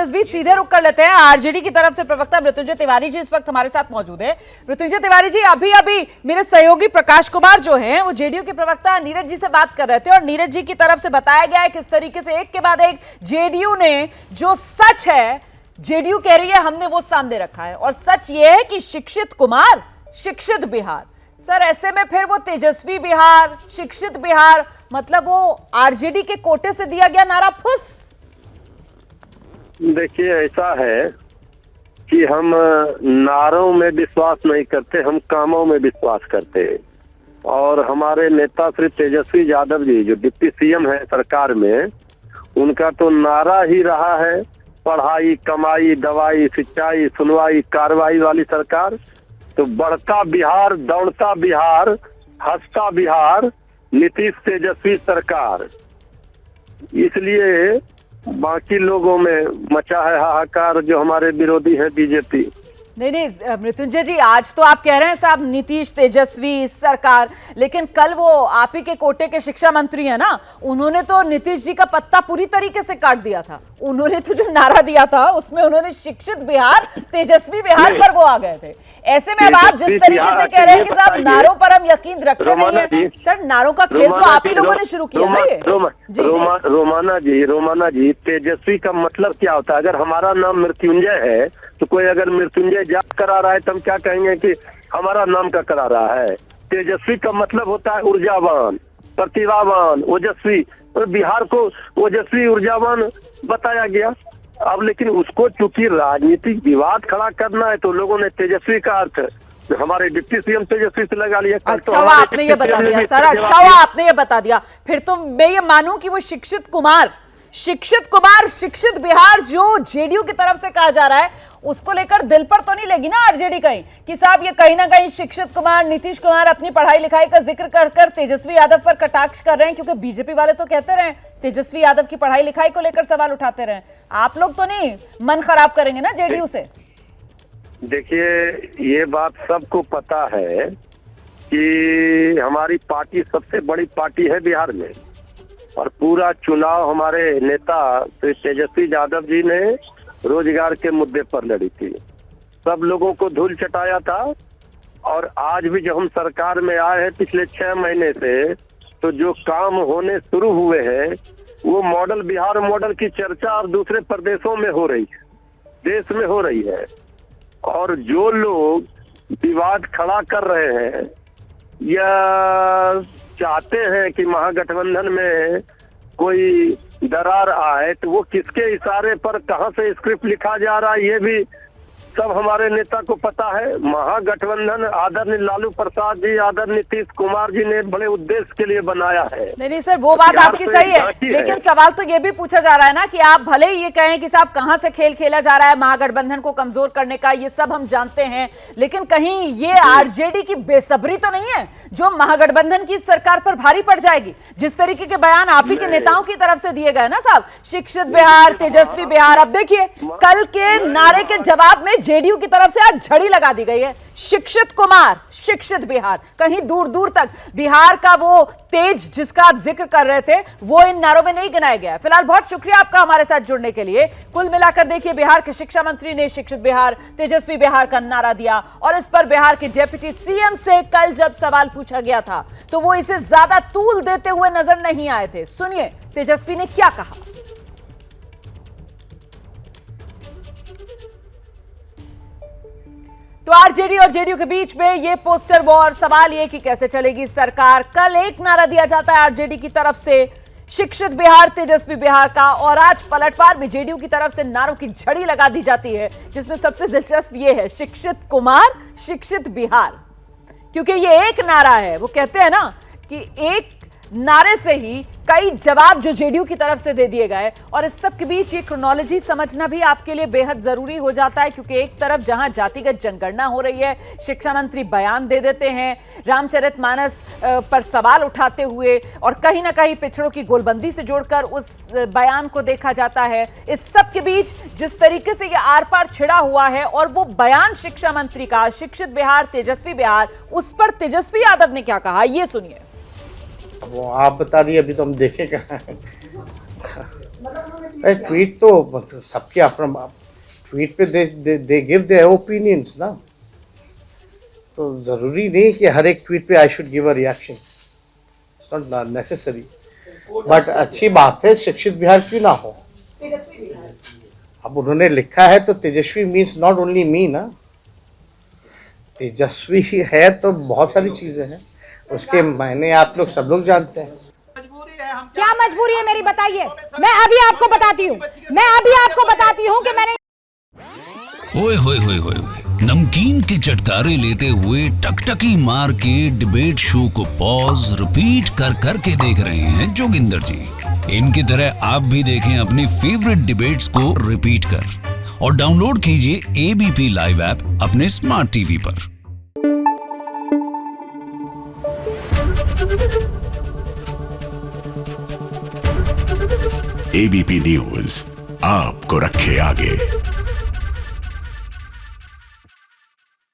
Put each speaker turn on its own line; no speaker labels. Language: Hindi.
इस बीच सीधे रुक कर लेते हैं आरजेडी की तरफ से प्रवक्ता मृत्युंजय तिवारी जी इस वक्त हमारे साथ मौजूद है। मृत्युंजय तिवारी जी, अभी अभी मेरे सहयोगी प्रकाश कुमार जो हैं वो जेडीयू के प्रवक्ता नीरज जी से बात कर रहे थे और नीरज जी की तरफ से बताया गया है किस तरीके से एक के बाद एक जेडीयू ने जो सच है, जेडीयू कह रही है हमने वो सामने रखा है, और सच ये है कि शिक्षित कुमार शिक्षित बिहार। सर ऐसे में फिर वो तेजस्वी बिहार, शिक्षित बिहार, मतलब वो आरजेडी के कोटे से दिया गया नारा फुस।
देखिए, ऐसा है कि हम नारों में विश्वास नहीं करते, हम कामों में विश्वास करते हैं। और हमारे नेता श्री तेजस्वी यादव जी जो डिप्टी सीएम है सरकार में, उनका तो नारा ही रहा है पढ़ाई, कमाई, दवाई, सिंचाई, सुनवाई, कार्रवाई वाली सरकार। तो बढ़ता बिहार, दौड़ता बिहार, हंसता बिहार, नीतीश तेजस्वी सरकार। इसलिए बाकी लोगों में मचा है हाहाकार जो हमारे विरोधी है बीजेपी।
नहीं मृत्युंजय जी, आज तो आप कह रहे हैं साहब नीतीश तेजस्वी सरकार, लेकिन कल वो आप ही के कोटे के शिक्षा मंत्री है ना, उन्होंने तो नीतीश जी का पत्ता पूरी तरीके से काट दिया था। उन्होंने तो जो नारा दिया था उसमें उन्होंने शिक्षित बिहार, तेजस्वी बिहार पर वो आ गए थे। ऐसे में अब आप जिस तरीके से कह रहे हैं कि साहब नारों पर हम यकीन रखते नहीं है, सर नारों का खेल तो आप ही लोगों ने शुरू किया ना ये।
रोमाना जी, तेजस्वी का मतलब क्या होता है? अगर हमारा नाम मृत्युंजय है तो कोई अगर मृत्युंजय जाप करा रहा है तो हम क्या कहेंगे कि हमारा नाम का करा रहा है? तेजस्वी का मतलब होता है ऊर्जावान, प्रतिभावान, ओजस्वी। और बिहार को ओजस्वी, ऊर्जावान बताया गया। अब लेकिन उसको चूंकि राजनीतिक विवाद खड़ा करना है तो लोगों ने तेजस्वी का अर्थ हमारे डिप्टी सीएम तेजस्वी से लगा लिया।
अच्छा हुआ आपने ये बता दिया सर, अच्छा हुआ आपने ये बता दिया। फिर तो मैं ये मानूं कि वो शिक्षित कुमार, शिक्षित बिहार जो जेडीयू की तरफ से कहा जा रहा है, उसको लेकर दिल पर तो नहीं लेगी ना आरजेडी कहीं कि साहब ये कहीं ना कहीं शिक्षित कुमार, नीतीश कुमार अपनी पढ़ाई लिखाई का जिक्र कर तेजस्वी यादव पर कटाक्ष कर रहे हैं? क्योंकि बीजेपी वाले तो कहते रहे तेजस्वी यादव की पढ़ाई लिखाई को लेकर सवाल उठाते रहे। आप लोग तो नहीं मन खराब करेंगे ना जेडीयू से?
देखिए, ये बात सबको पता है कि हमारी पार्टी सबसे बड़ी पार्टी है बिहार में, और पूरा चुनाव हमारे नेता श्री तेजस्वी यादव जी ने रोजगार के मुद्दे पर लड़ी थी, सब लोगों को धूल चटाया था। और आज भी जब हम सरकार में आए हैं पिछले 6 महीने से, तो जो काम होने शुरू हुए हैं वो मॉडल बिहार मॉडल की चर्चा अब दूसरे प्रदेशों में हो रही है, देश में हो रही है। और जो लोग विवाद खड़ा कर रहे हैं या चाहते हैं कि महागठबंधन में कोई दरार आए, तो वो किसके इशारे पर कहां से स्क्रिप्ट लिखा जा रहा है ये भी सब हमारे नेता को पता है। महागठबंधन आदरणीय लालू प्रसाद जी, आदरणीय नीतीश कुमार जी ने बड़े उद्देश्य के लिए बनाया है।
नहीं सर, वो बात आपकी सही है, लेकिन सवाल तो ये भी पूछा जा रहा है ना कि आप भले ही ये कहें कि साहब कहां से खेल खेला जा रहा है महागठबंधन को कमजोर करने का, ये सब हम जानते हैं, लेकिन कहीं ये आरजेडी की बेसब्री तो नहीं है जो महागठबंधन की सरकार पर भारी पड़ जाएगी? जिस तरीके के बयान आप ही के नेताओं की तरफ से दिए गए ना साहब, शिक्षित बिहार, तेजस्वी बिहार। अब देखिए कल के नारे के जवाब में जेडीयू की तरफ से आज झड़ी लगा दी गई है, शिक्षित कुमार शिक्षित बिहार। कहीं दूर दूर तक बिहार का वो तेज जिसका आप जिक्र कर रहे थे वो इन नारों में नहीं गिनाया गया। फिलहाल बहुत शुक्रिया आपका हमारे साथ जुड़ने के लिए। कुल मिलाकर देखिए, बिहार के शिक्षा मंत्री ने शिक्षित बिहार, तेजस्वी बिहार का नारा दिया, और इस पर बिहार के डिप्टी सीएम से कल जब सवाल पूछा गया था तो वो इसे ज्यादा तूल देते हुए नजर नहीं आए थे। सुनिए तेजस्वी ने क्या कहा। तो आरजेडी और जेडीयू के बीच में ये पोस्टर वॉर, सवाल ये कि कैसे चलेगी सरकार। कल एक नारा दिया जाता है आरजेडी की तरफ से शिक्षित बिहार, तेजस्वी बिहार का, और आज पलटवार में जेडीयू की तरफ से नारों की झड़ी लगा दी जाती है, जिसमें सबसे दिलचस्प ये है शिक्षित कुमार शिक्षित बिहार। क्योंकि ये एक नारा है, वो कहते हैं ना कि एक नारे से ही कई जवाब जो जेडीयू की तरफ से दे दिए गए। और इस सब के बीच ये क्रोनोलॉजी समझना भी आपके लिए बेहद जरूरी हो जाता है, क्योंकि एक तरफ जहां जातिगत जनगणना हो रही है, शिक्षा मंत्री बयान दे देते हैं रामचरितमानस पर सवाल उठाते हुए, और कहीं ना कहीं पिछड़ों की गोलबंदी से जोड़कर उस बयान को देखा जाता है। इस सब के बीच जिस तरीके से ये आर पार छिड़ा हुआ है, और वो बयान शिक्षा मंत्री का शिक्षित बिहार, तेजस्वी बिहार, उस पर तेजस्वी यादव ने क्या कहा, ये सुनिए।
वो आप बता दिए, अभी तो हम देखे कहाँ हैं। ट्वीट तो मतलब सबके अपना ट्वीट पे दे गिव देयर ओपिनियंस ना, तो ज़रूरी नहीं कि हर एक ट्वीट पे I should give a reaction, it's not necessary. But अच्छी बात है, शिक्षित बिहार क्यों ना हो। अब उन्होंने लिखा है तो तेजस्वी मीन्स नॉट ओनली मी ना, तेजस्वी है तो बहुत सारी चीज़ें हैं, उसके मायने आप लोग सब लोग जानते हैं।
क्या मजबूरी है मेरी, बताइए। मैं अभी आपको बताती हूँ कि मैंने
ओए होए होए होए होए, नमकीन के चटकारे लेते हुए टकटकी मार के डिबेट शो को पॉज रिपीट कर कर के देख रहे हैं जोगिंदर जी। इनकी तरह आप भी देखें अपनी फेवरेट डिबेट्स को रिपीट कर, और डाउनलोड कीजिए एबीपी लाइव ऐप अपने स्मार्ट टीवी पर।
एबीपी न्यूज आपको रखे आगे।